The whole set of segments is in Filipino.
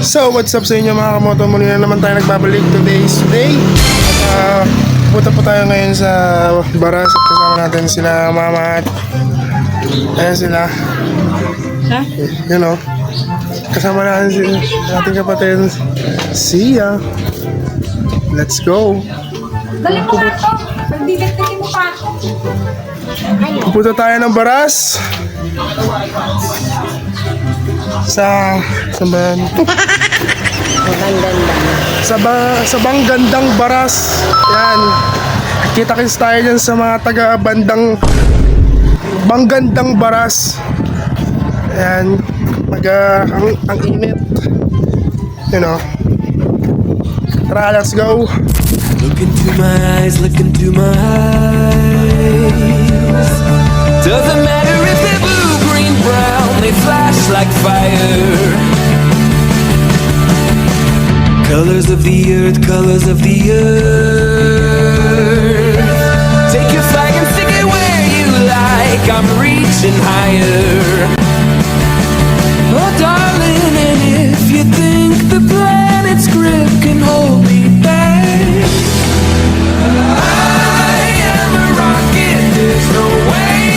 So, what's up sa inyo mga kamoto? Muli na naman tayo nagbabalik. Today is today. Punta po tayo ngayon sa Baras at kasama natin sila mama at ayan sila. Ha? You know, kasama natin si ating kapatid. See ya. Let's go. Dali mo nga to. Pagdidagdakin mo pa ako. Pupunta tayo ng Baras. Sa ba yan? Sa Banggandang Baras. Yan. Kita-kits tayo dyan sa mga taga bandang Banggandang Baras. Yan. Ang init. You know. Tara, let's go. Look into my eyes, look into my eyes. Doesn't matter if they're blue, green, brown, they flash like fire. Colors of the earth, colors of the earth. Take your flag and stick it where you like, I'm reaching higher. Oh darling, and if you think the planet's grip can hold me back, I am a rocket, there's no way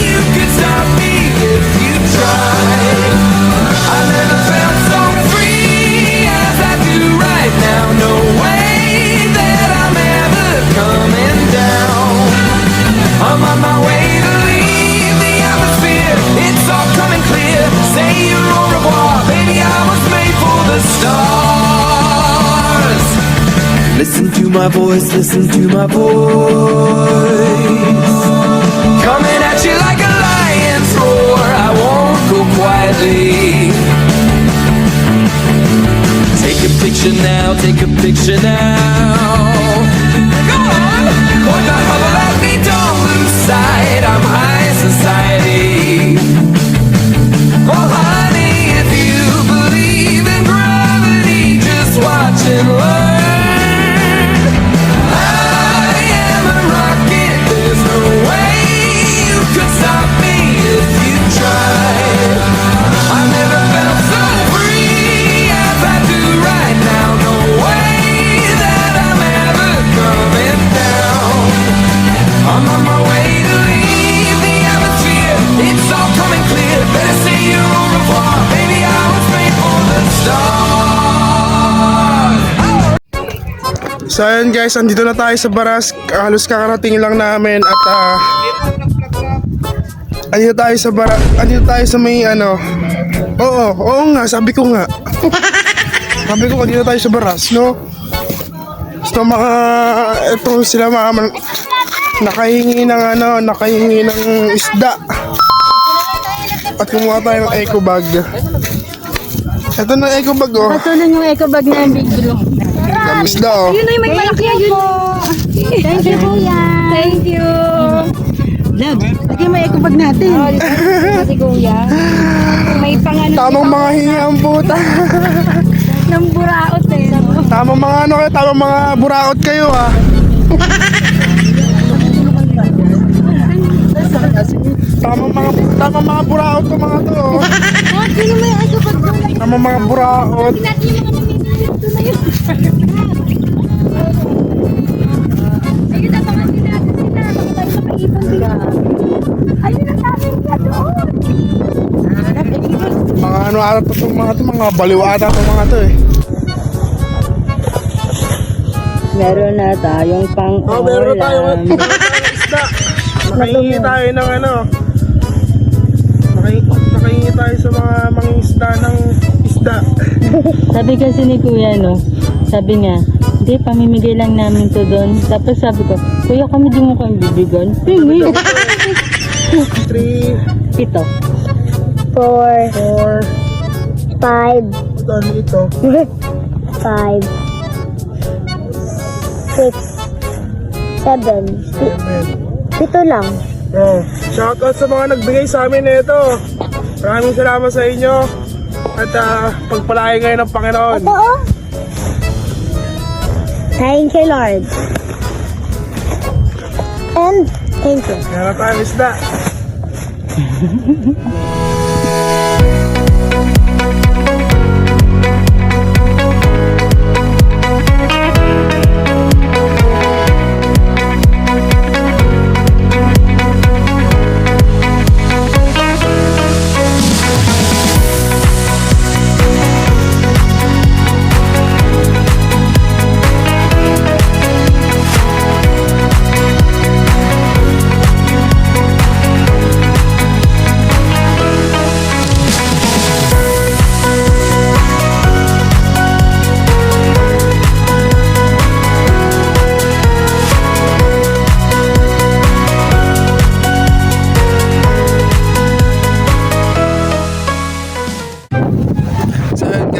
you can stop me if you try. I never felt so free as I do right now, no way that I'm ever coming down. I'm on my way to leave the atmosphere, it's all coming clear. Say your au revoir, baby, I was made for the stars. Listen to my voice, listen to my voice. Coming at you like a lion's roar, I won't go quietly. Take a picture now, take a picture now. Go on, point that bubble at me, don't lose sight, I'm high society. Oh honey, if you believe in gravity, just watch and learn. I am a rocket, there's no way you could stop me if you tried. I never felt so free as I do right now, no way that I'm ever coming down. I'm on my way to leave the atmosphere, it's all coming clear. Better say your au revoir, baby, I was made for the stars. So ayun guys, andito na tayo sa Baras. Halos kakarating lang namin at andito tayo sa Baras. Andito tayo sa may ano. Oo nga, sabi ko nga. Sabi ko andito tayo sa Baras, no? So mga ito sila mga nakahingi ng isda. At kumuha tayo ng eco bag. Ito na eco bag, oh. Patuloy yung eco bag na yung big blue. Isda, oh. Yun na yung may malaki. Ayun. Thank you, kuya. Thank you. Love, lagyan mo eco bag natin. Oh, dito si kuya. May pangano. Tamang mga hingi ang puta. Ng buraot eh. Tamang mga ano kayo, tamang mga buraot kayo, ah. Tamang mga buraot to mga to, oh. Sino may eco bag mo? Tamang mga buraot. Natin yung mga namimili. Ito na yun. Ayun na mga natin sila. Makaipon sila. Ayun ang daming ka doon. Mga ano ata to mga to, mga baliw ata to mga to, eh. Meron na tayong pang-ulam. Meron na tayong isda. Nakahingi tayo ng ano. Nakahingi tayo sa mga mangingisda ng isda. Sabi kasi ni kuya, no? Sabi niya, hindi, pamimigay lang namin to doon. Tapos sabi ko, kuya, kami di mo kami bibigyan. Pingi. 3, 7. 4, 5, ano ito? 5, 6, 7. 7. Ito lang. Oh, shoutout sa mga nagbigay sa amin nito. Maraming salamat sa inyo. At pagpalain kayo ng Panginoon. Ito oh. Thank you, Lord. And thank you. Meron tayong isda.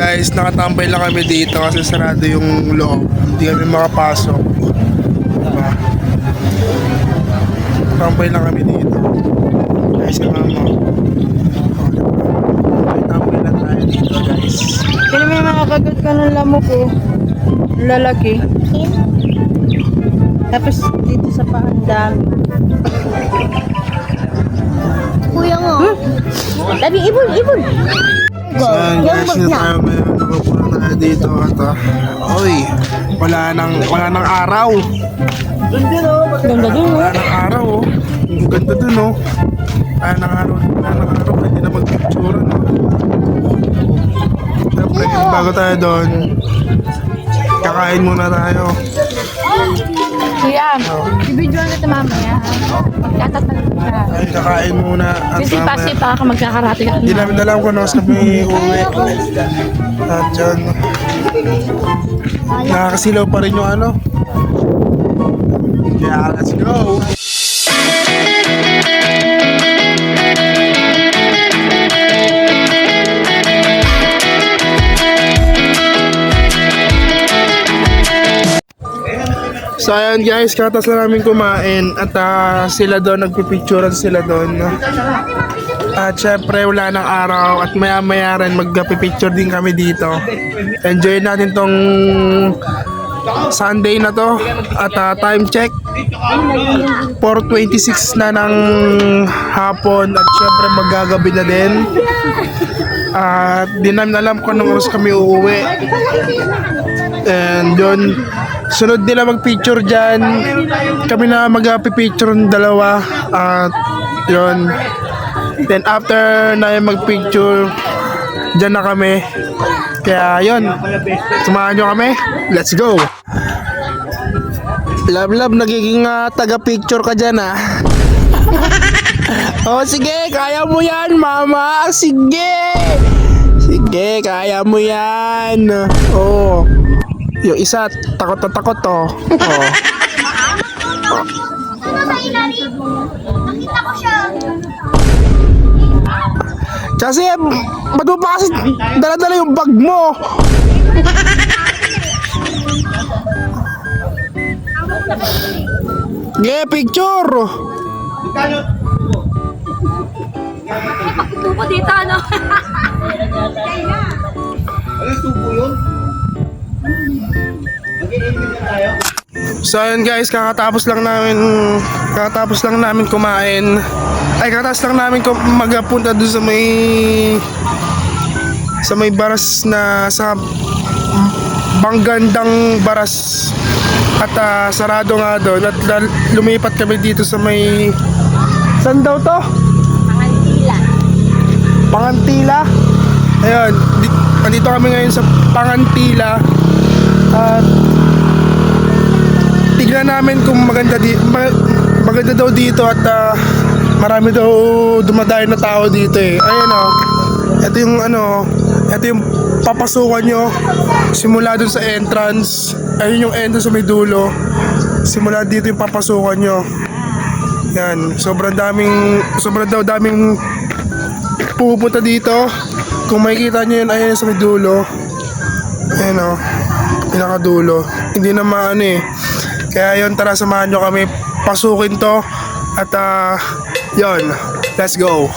guys, nakatambay lang kami dito kasi sarado yung loob. Hindi kami makapasok. Diba? Tambay lang kami dito. Guys, si mama. Tambay lang tayo dito guys. Kaya may mga kagat ka ng lamok oh. Lalaki. Tapos dito sa paan dami. Kuya mo. Dami ibon. So guys, na tayo ngayon. Nakapuna tayo dito at oy, wala nang araw. Ganda din oh. Wala nang araw oh. Ang ganda dun oh. Wala nang araw. Pwede na mag-picture no? Siyempre, bago tayo doon, kakain muna tayo. Kuya, i-video na ito mamaya. Magkatatanong ka. Ay, kakain muna. At Kasi pasi pa ka magkakarate ka. hindi namin alam kung sa may uwi. At dyan, nakakasilaw pa rin yung ano. Kaya let's go! So ayun guys, katas na namin kumain at sila doon, nagpipicturean sila doon. At syempre wala nang araw at maya maya rin magpipicture din kami dito. Enjoy natin tong Sunday na to at time check 4:26 na ng hapon at syempre magagabi na din. At di namin alam kung anong oras kami uuwi. And yun, sunod nila mag-picture dyan. Kami na mag-picture ng dalawa. At yun. Then after na yung mag-picture, dyan na kami. Kaya yun, samahan nyo kami. Let's go! Love, nagiging taga-picture ka dyan Oh, sige, kaya mo yan, mama. Sige! Sige, kaya mo yan. Oh. Yung isa, takot na takot oh. Oh. Nakita ko siya. Kasi, ba't mo pa kasi dala-dala yung bag mo? Yeah, picture! Tupo dito, ano? So ayun guys, kakatapos lang namin kumain. Ay, kakatapos lang namin magpunta doon sa may baras na sa Banggandang Baras. At sarado nga doon at lumipat kami dito sa may, saan daw to? Pangantila. Ayun, andito kami ngayon sa Pangantila. At tignan namin kung maganda daw dito at marami daw dumadayo na tao dito eh. Ayun oh. Ito yung papasukan nyo simula dun sa entrance. Ayun yung entrance sa may dulo. Simula dito yung papasukan nyo. Yan, sobrang daming pupunta dito. Kung makikita nyo yun, ayun sa may dulo. Ayun o, pinakadulo. Hindi na maano eh. Kaya yun, tara samahan nyo kami pasukin to. At yun, let's go.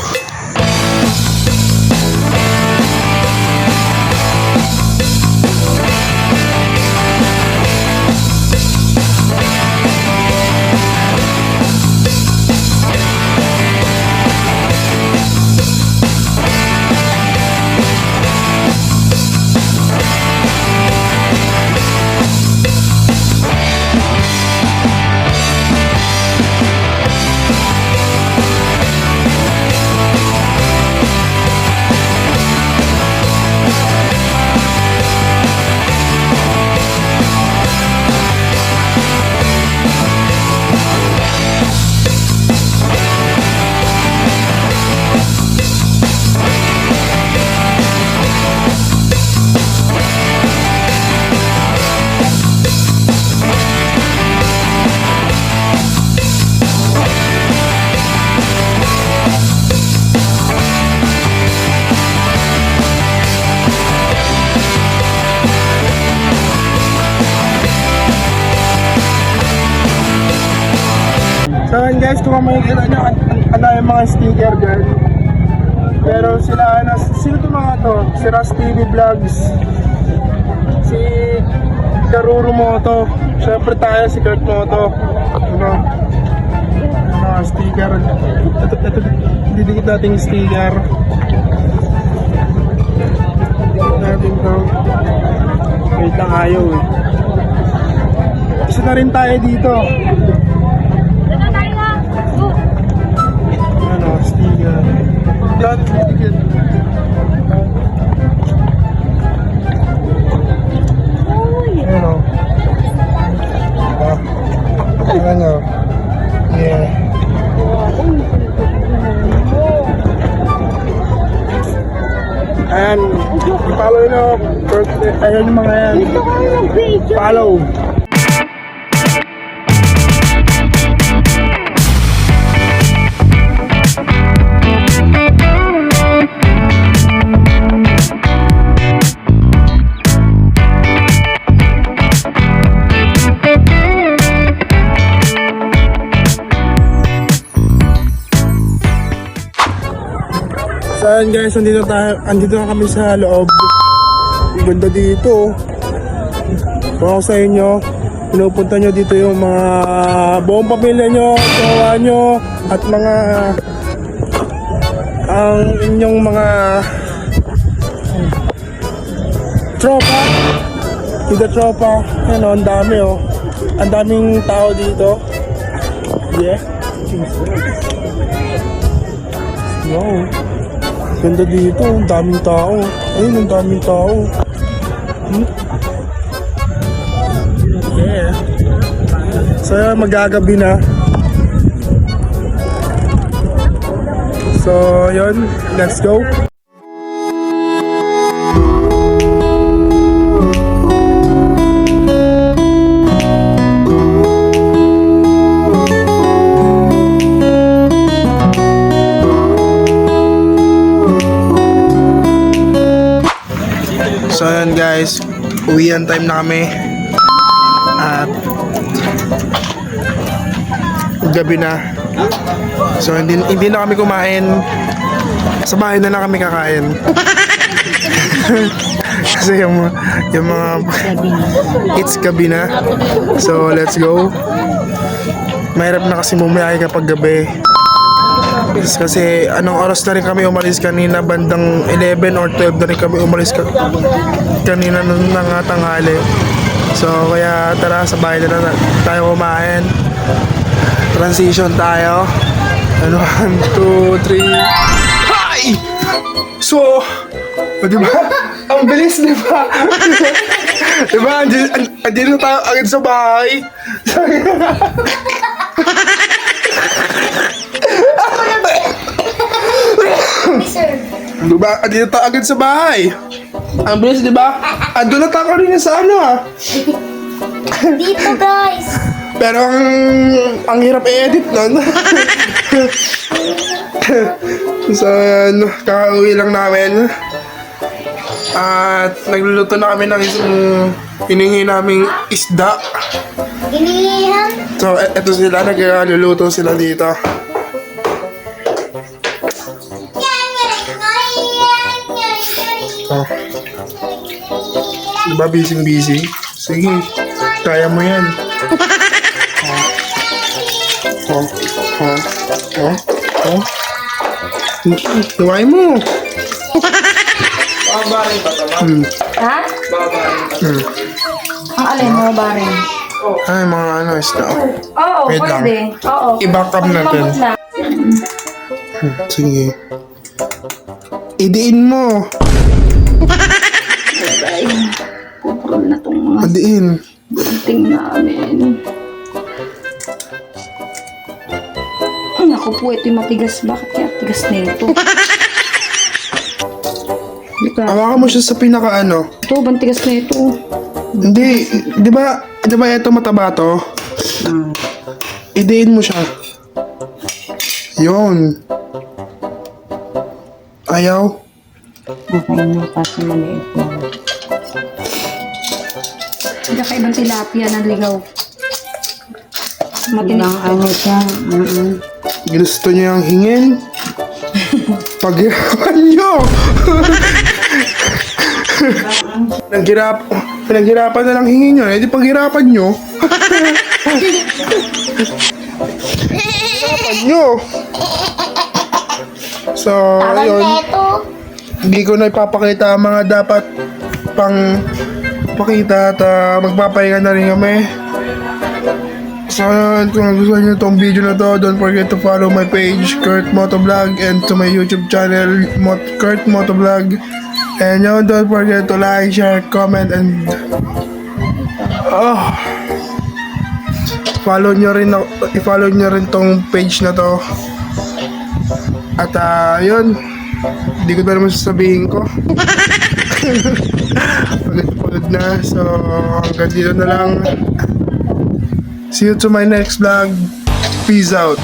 guys, kung makikita nyo, ano yung mga sticker dyan. Pero sila, sino to mga to? Si Ras TV Vlogs, si Karuru Moto, syempre tayo si Kurt Moto. Ano? Mga sticker. Ito, didikit natin yung sticker. Didikit natin to. Wait lang, ayaw eh. Isa na rin tayo dito. Dito tayo na. Go. Ano, sticker. Lahat didikit. Ano? Ano? Yeah. Ayan, i-follow nyo. Ayan yung mga yan. Follow. So ayan guys, andito na kami sa loob. Ganda dito. Kung ako sa inyo, pinupunta nyo dito yung mga buong pamilya nyo, jowa nyo, at mga ang inyong mga tropa. Dito tropa. Ayan o, ang dami o. Ang daming tao dito. Yeah. Wow. Ganda dito, ang daming tao. Ayun, ang daming tao. Yeah. So, magagabi na. So, yun. Let's go. So ayan guys, uwian time na kami. At gabi na. So hindi na kami kumain. Sa bahay na lang kami kakain. Kasi yung mga it's gabi na. So let's go. Mahirap na kasi bumiyahe kapag gabi. Kasi anong oras na rin kami umalis kanina, bandang 11 or 12 na rin kami umalis kanina ng tanghali. So kaya tara, sa bahay na lang tayo kumain. Transition tayo. 1, 2, 3. Hi! So, di ba? Ang bilis, di ba? Di ba? Andito tayo agad sa bahay. Diba? Andito tayo agad sa bahay. Ang bilis, diba? Ando na tayo rin sa ano ah. Dito, guys. Pero ang hirap i-edit nun. So, yan. Kakauwi lang namin. At nagluluto na kami ng isang hinihingi naming isda. Inihan. So, eto sila. Nagluluto sila dito. Oh. Diba busy? Sige, kaya mo yan. Tuway mo. Ha? Ang alin mo ba rin? Ay, mga ano, isda. Oo, Wait lang. pwede. Oo. I-back up natin. Malambot na. Sige. Idiin mo. Kukurol na itong mga Idiin. bunting namin. Naku po, ito'y matigas. Bakit kaya tigas na ito? Hawakan mo siya sa pinaka ano. Ito, bantigas na ito. Hindi, di ba ito mataba to? Idiin mo siya. Yun. Ayaw. Okay na, kasi maliit na. Hindi ka ibang tilapia na ligaw. Matinig. ano siya. Gusto niyo yung hingin? Paghirapan nyo! Pinaghirapan na lang hingin nyo. Eh, di paghirapan nyo. Paghirapan nyo. So, Tawag ayun. na ito. Hindi ko na ipapakita ang mga dapat pang pakita at magpapahinga na rin kami. So, yun, kung nagustuhan nyo itong video na to, don't forget to follow my page, Kurt Motovlog, and to my YouTube channel, Kurt Motovlog. And yun, don't forget to like, share, comment, and i-follow nyo rin tong page na to. At yun, hindi ko na naman sasabihin ko. Pagod na, so hanggang dito na lang. See you to my next vlog. Peace out.